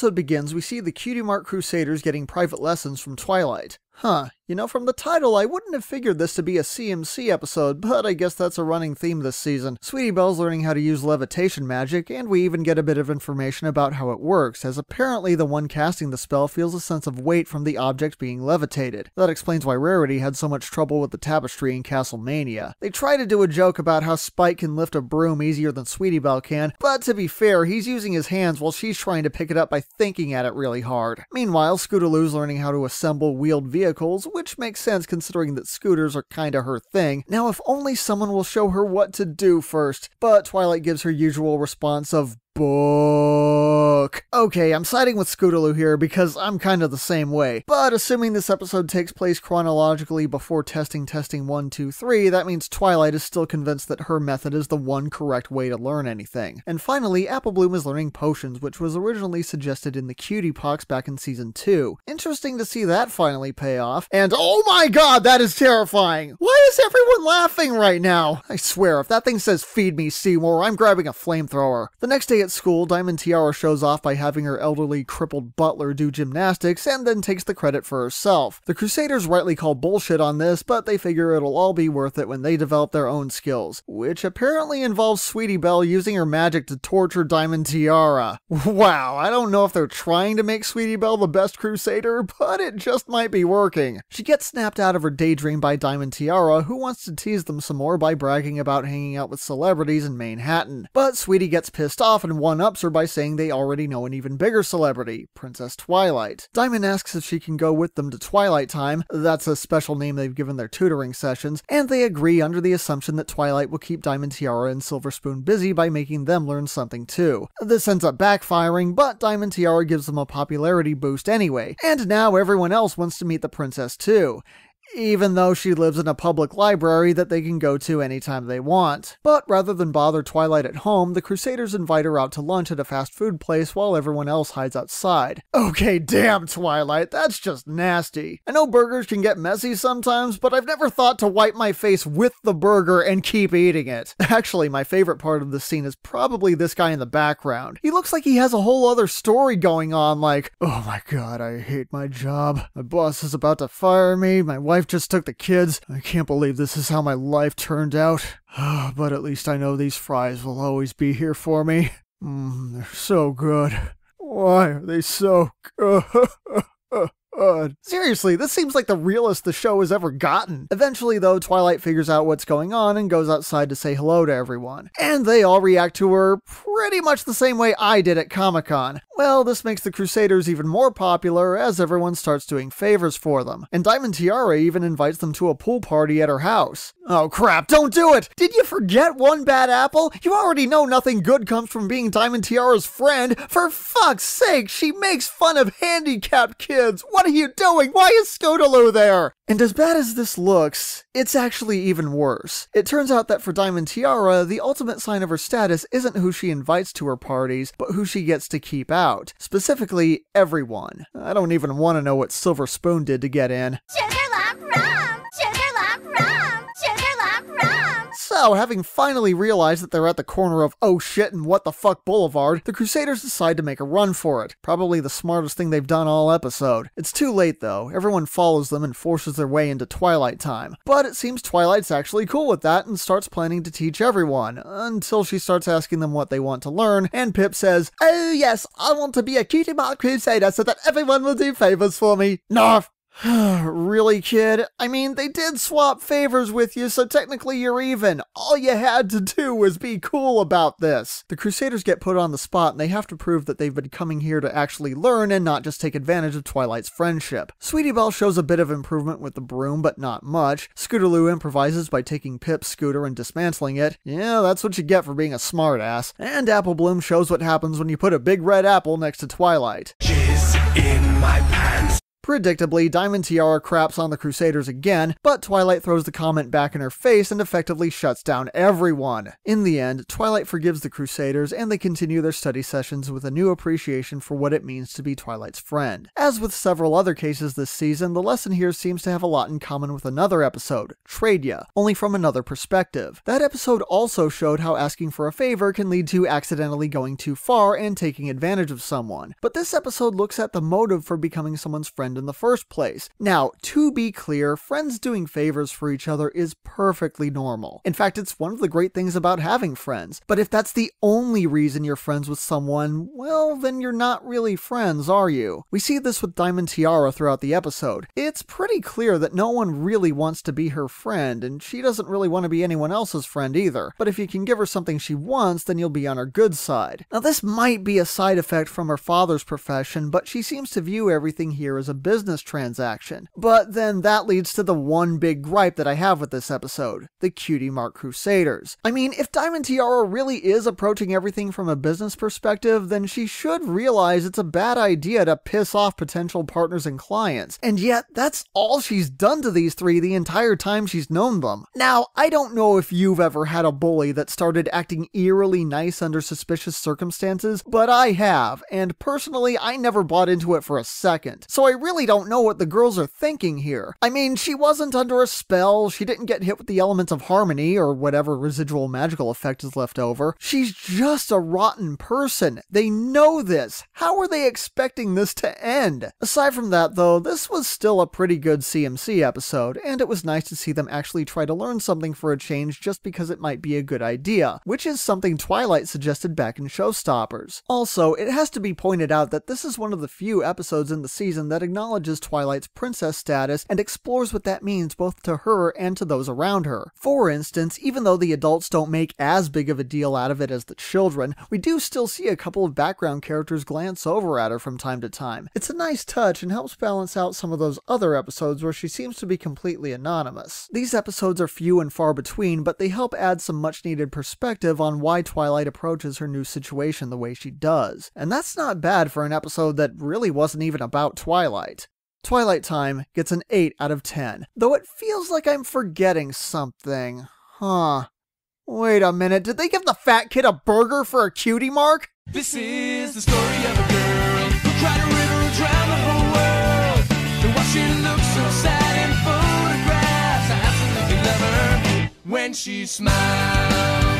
episode begins, we see the Cutie Mark Crusaders getting private lessons from Twilight. You know, from the title, I wouldn't have figured this to be a CMC episode, but I guess that's a running theme this season. Sweetie Belle's learning how to use levitation magic, and we even get a bit of information about how it works, as apparently the one casting the spell feels a sense of weight from the object being levitated. That explains why Rarity had so much trouble with the tapestry in Castlemania. They try to do a joke about how Spike can lift a broom easier than Sweetie Belle can, but to be fair, he's using his hands while she's trying to pick it up by thinking at it really hard. Meanwhile, Scootaloo's learning how to assemble wheeled vehicles, which makes sense considering that scooters are kinda her thing. Now if only someone will show her what to do first, but Twilight gives her usual response of book. Okay, I'm siding with Scootaloo here because I'm kind of the same way, but assuming this episode takes place chronologically before testing 1, 2, 3, that means Twilight is still convinced that her method is the one correct way to learn anything. And finally, Apple Bloom is learning potions, which was originally suggested in the Cutie Pox back in season 2. Interesting to see that finally pay off, and oh my god, that is terrifying! Why is everyone laughing right now? I swear, if that thing says "Feed me, Seymour," I'm grabbing a flamethrower. The next day at school, Diamond Tiara shows off by having her elderly, crippled butler do gymnastics and then takes the credit for herself. The Crusaders rightly call bullshit on this, but they figure it'll all be worth it when they develop their own skills, which apparently involves Sweetie Belle using her magic to torture Diamond Tiara. Wow, I don't know if they're trying to make Sweetie Belle the best Crusader, but it just might be working. She gets snapped out of her daydream by Diamond Tiara, who wants to tease them some more by bragging about hanging out with celebrities in Manhattan. But Sweetie gets pissed off and one-ups her by saying they already know an even bigger celebrity, Princess Twilight. Diamond asks if she can go with them to Twilight Time, that's a special name they've given their tutoring sessions, and they agree under the assumption that Twilight will keep Diamond Tiara and Silver Spoon busy by making them learn something too. This ends up backfiring, but Diamond Tiara gives them a popularity boost anyway, and now everyone else wants to meet the princess too. Even though she lives in a public library that they can go to anytime they want. But rather than bother Twilight at home, the Crusaders invite her out to lunch at a fast food place while everyone else hides outside. Okay, damn Twilight, that's just nasty. I know burgers can get messy sometimes, but I've never thought to wipe my face with the burger and keep eating it. Actually, my favorite part of the scene is probably this guy in the background. He looks like he has a whole other story going on, like, oh my god, I hate my job. My boss is about to fire me, my wife just took the kids. I can't believe this is how my life turned out. But at least I know these fries will always be here for me. They're so good. Why are they so good? Seriously, this seems like the realest the show has ever gotten. Eventually, though, Twilight figures out what's going on and goes outside to say hello to everyone. And they all react to her pretty much the same way I did at Comic-Con. Well, this makes the Crusaders even more popular as everyone starts doing favors for them. And Diamond Tiara even invites them to a pool party at her house. Oh crap, don't do it! Did you forget one bad apple? You already know nothing good comes from being Diamond Tiara's friend. For fuck's sake, she makes fun of handicapped kids. What are you doing? Why is Scootaloo there? And as bad as this looks, it's actually even worse. It turns out that for Diamond Tiara, the ultimate sign of her status isn't who she invites to her parties, but who she gets to keep out. Specifically, everyone. I don't even want to know what Silver Spoon did to get in. Sugarlump rum! Sugarlump rum! Sugarlump rum! So, having finally realized that they're at the corner of oh shit and what the fuck Boulevard, the Crusaders decide to make a run for it. Probably the smartest thing they've done all episode. It's too late though. Everyone follows them and forces their way into Twilight Time. But it seems Twilight's actually cool with that and starts planning to teach everyone, until she starts asking them what they want to learn, and Pip says, oh yes, I want to be a Cutie Mark Crusader so that everyone will do favors for me. Narf! Really, kid? I mean, they did swap favors with you, so technically you're even. All you had to do was be cool about this. The Crusaders get put on the spot, and they have to prove that they've been coming here to actually learn and not just take advantage of Twilight's friendship. Sweetie Belle shows a bit of improvement with the broom, but not much. Scootaloo improvises by taking Pip's scooter and dismantling it. Yeah, that's what you get for being a smartass. And Apple Bloom shows what happens when you put a big red apple next to Twilight. Jizz in my pants. Predictably, Diamond Tiara craps on the Crusaders again, but Twilight throws the comment back in her face and effectively shuts down everyone. In the end, Twilight forgives the Crusaders and they continue their study sessions with a new appreciation for what it means to be Twilight's friend. As with several other cases this season, the lesson here seems to have a lot in common with another episode, Trade Ya, only from another perspective. That episode also showed how asking for a favor can lead to accidentally going too far and taking advantage of someone. But this episode looks at the motive for becoming someone's friend in the first place. Now, to be clear, friends doing favors for each other is perfectly normal. In fact, it's one of the great things about having friends. But if that's the only reason you're friends with someone, well, then you're not really friends, are you? We see this with Diamond Tiara throughout the episode. It's pretty clear that no one really wants to be her friend, and she doesn't really want to be anyone else's friend either. But if you can give her something she wants, then you'll be on her good side. Now, this might be a side effect from her father's profession, but she seems to view everything here as a business transaction. But then that leads to the one big gripe that I have with this episode, the Cutie Mark Crusaders. I mean, if Diamond Tiara really is approaching everything from a business perspective, then she should realize it's a bad idea to piss off potential partners and clients. And yet, that's all she's done to these three the entire time she's known them. Now, I don't know if you've ever had a bully that started acting eerily nice under suspicious circumstances, but I have, and personally, I never bought into it for a second. So I really don't know what the girls are thinking here. I mean, she wasn't under a spell, she didn't get hit with the elements of harmony, or whatever residual magical effect is left over. She's just a rotten person. They know this. How are they expecting this to end? Aside from that though, this was still a pretty good CMC episode, and it was nice to see them actually try to learn something for a change just because it might be a good idea, which is something Twilight suggested back in Showstoppers. Also, it has to be pointed out that this is one of the few episodes in the season that acknowledges Twilight's princess status and explores what that means both to her and to those around her. For instance, even though the adults don't make as big of a deal out of it as the children, we do still see a couple of background characters glance over at her from time to time. It's a nice touch and helps balance out some of those other episodes where she seems to be completely anonymous. These episodes are few and far between, but they help add some much needed perspective on why Twilight approaches her new situation the way she does. And that's not bad for an episode that really wasn't even about Twilight. Twilight Time gets an 8 out of 10, though it feels like I'm forgetting something. Wait a minute, did they give the fat kid a burger for a cutie mark? This is the story of a girl who cried a river and drowned the whole world. And why she looks so sad in photographs, I absolutely love her when she smiles.